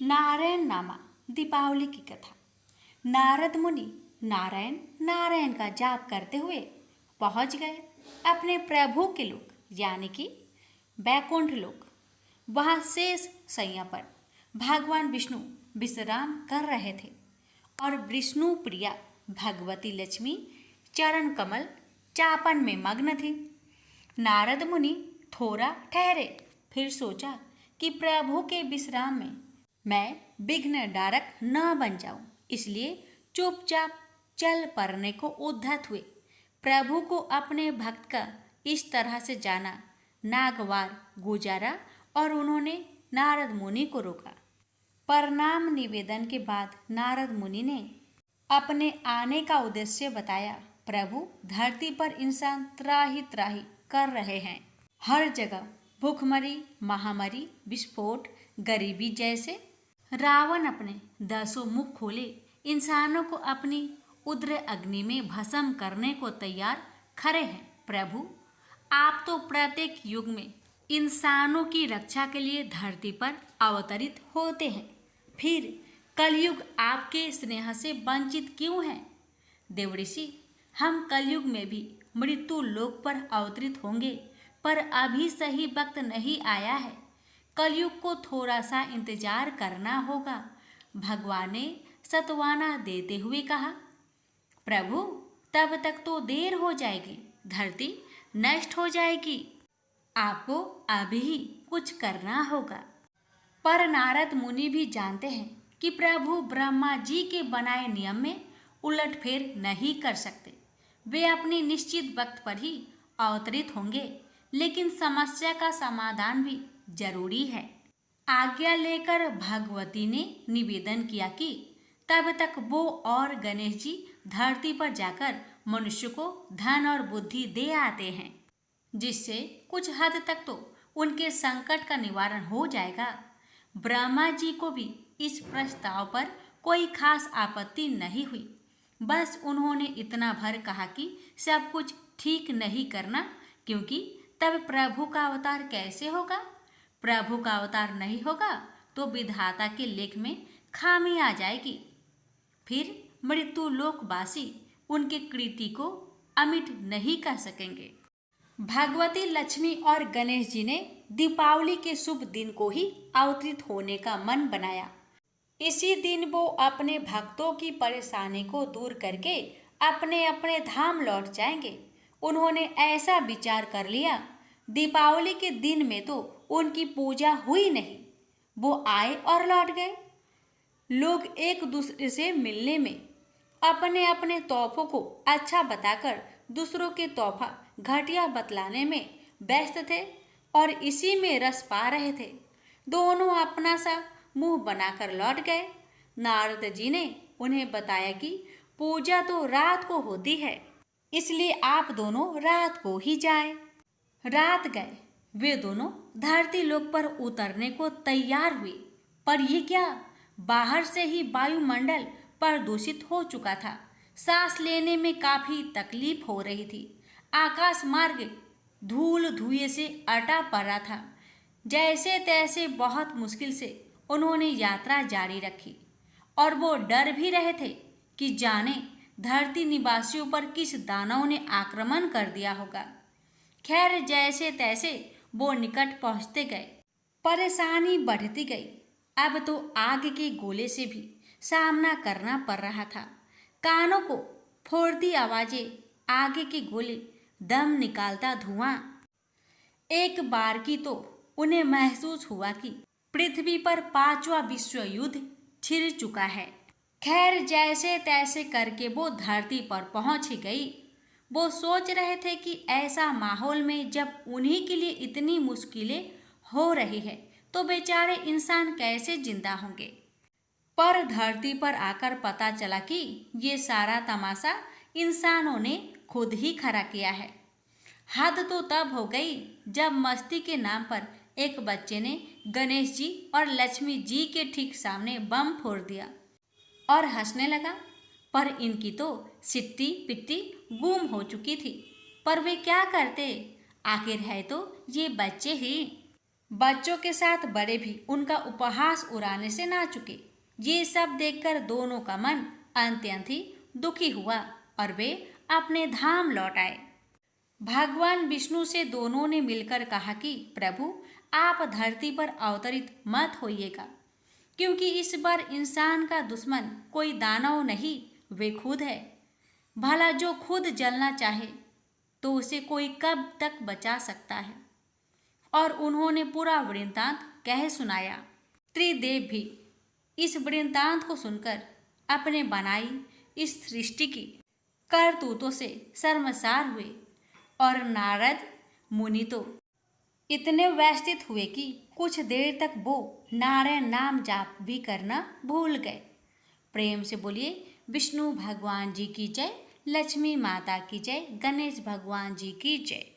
नारायण नामा दीपावली की कथा। नारद मुनि नारायण नारायण का जाप करते हुए पहुंच गए अपने प्रभु के लोक यानी कि बैकुंठ लोक। वहां शेष शैया पर भगवान विष्णु विश्राम कर रहे थे और विष्णु प्रिया भगवती लक्ष्मी चरण कमल चापन में मग्न थी। नारद मुनि थोड़ा ठहरे, फिर सोचा कि प्रभु के विश्राम में मैं विघ्न डारक न बन जाऊं, इसलिए चुपचाप चल पड़ने को उद्धत हुए। प्रभु को अपने भक्त का इस तरह से जाना नागवार गुजारा और उन्होंने नारद मुनि को रोका। प्रणाम निवेदन के बाद नारद मुनि ने अपने आने का उद्देश्य बताया। प्रभु, धरती पर इंसान त्राही त्राही कर रहे हैं। हर जगह भूखमरी, महामारी, विस्फोट, गरीबी जैसे रावण अपने 10 मुख खोले इंसानों को अपनी उग्र अग्नि में भस्म करने को तैयार खड़े हैं। प्रभु, आप तो प्रत्येक युग में इंसानों की रक्षा के लिए धरती पर अवतरित होते हैं, फिर कलयुग आपके स्नेह से वंचित क्यों है? देवऋषि, हम कलयुग में भी मृत्यु लोक पर अवतरित होंगे, पर अभी सही वक्त नहीं आया है। कलयुग को थोड़ा सा इंतजार करना होगा, भगवान ने सत्वाना देते हुए कहा। प्रभु, तब तक तो देर हो जाएगी, धरती नष्ट हो जाएगी, आपको अभी ही कुछ करना होगा। पर नारद मुनि भी जानते हैं कि प्रभु ब्रह्मा जी के बनाए नियम में उलटफेर नहीं कर सकते। वे अपनी निश्चित वक्त पर ही अवतरित होंगे, लेकिन समस्या का समाधान भी जरूरी है। आज्ञा लेकर भगवती ने निवेदन किया कि तब तक वो और गणेश जी धरती पर जाकर मनुष्य को धन और बुद्धि दे आते हैं, जिससे कुछ हद तक तो उनके संकट का निवारण हो जाएगा। ब्रह्मा जी को भी इस प्रस्ताव पर कोई खास आपत्ति नहीं हुई, बस उन्होंने इतना भर कहा कि सब कुछ ठीक नहीं करना, क्योंकि तब प्रभु का अवतार कैसे होगा? प्रभु का अवतार नहीं होगा तो विधाता के लेख में खामी आ जाएगी, फिर मृत्यु लोकवासी उनके कृति को अमिट नहीं कर सकेंगे। भगवती लक्ष्मी और गणेश जी ने दीपावली के शुभ दिन को ही अवतरित होने का मन बनाया। इसी दिन वो अपने भक्तों की परेशानी को दूर करके अपने अपने धाम लौट जाएंगे। उन्होंने ऐसा विचार कर लिया, दीपावली के दिन में तो उनकी पूजा हुई नहीं, वो आए और लौट गए। लोग एक दूसरे से मिलने में, अपने अपने तोहफों को अच्छा बताकर दूसरों के तोहफा घटिया बतलाने में व्यस्त थे और इसी में रस पा रहे थे। दोनों अपना सा मुंह बनाकर लौट गए। नारद जी ने उन्हें बताया कि पूजा तो रात को होती है, इसलिए आप दोनों रात को ही जाए। रात गए, वे दोनों धरती लोक पर उतरने को तैयार हुए, पर यह क्या, बाहर से ही वायुमंडल प्रदूषित हो चुका था। सांस लेने में काफी तकलीफ हो रही थी। आकाश मार्ग धूल धुएं से अटा पड़ा था। जैसे तैसे बहुत मुश्किल से उन्होंने यात्रा जारी रखी और वो डर भी रहे थे कि जाने धरती निवासियों पर किस दानव ने आक्रमण कर दिया होगा। खैर, जैसे तैसे वो निकट पहुंचते गए। परेशानी बढ़ती गई। अब तो आग के गोले से भी सामना करना पड़ रहा था। कानों को फोड़ती आवाजें, आगे के गोले, दम निकालता धुआं। एक बार की तो उन्हें महसूस हुआ कि पृथ्वी पर 5वां विश्व युद्ध छिड़ चुका है। खैर, जैसे तैसे करके वो धरती पर पहुंच ही गई। वो सोच रहे थे कि ऐसा माहौल में जब उन्हीं के लिए इतनी मुश्किलें हो रही है तो बेचारे इंसान कैसे जिंदा होंगे। पर धरती पर आकर पता चला कि ये सारा तमाशा इंसानों ने खुद ही खड़ा किया है। हद तो तब हो गई जब मस्ती के नाम पर एक बच्चे ने गणेश जी और लक्ष्मी जी के ठीक सामने बम फोड़ दिया और हंसने लगा। पर इनकी तो सिट्टी पिट्टी गुम हो चुकी थी। पर वे क्या करते, आखिर है तो ये बच्चे ही। बच्चों के साथ बड़े भी उनका उपहास उड़ाने से ना चुके। ये सब देखकर दोनों का मन अत्यंत ही दुखी हुआ और वे अपने धाम लौट आए। भगवान विष्णु से दोनों ने मिलकर कहा कि प्रभु, आप धरती पर अवतरित मत होइएगा, क्योंकि इस बार इंसान का दुश्मन कोई दानव नहीं, वे खुद है। भला जो खुद जलना चाहे तो उसे कोई कब तक बचा सकता है। और उन्होंने पूरा वृत्तांत कह सुनाया। त्रिदेव भी इस वृत्तांत को सुनकर अपने बनाई इस सृष्टि की करतूतों से शर्मसार हुए और नारद मुनि तो इतने व्यथित हुए कि कुछ देर तक वो नारायण नाम जाप भी करना भूल गए। प्रेम से बोलिए विष्णु भगवान जी की जय, लक्ष्मी माता की जय, गणेश भगवान जी की जय।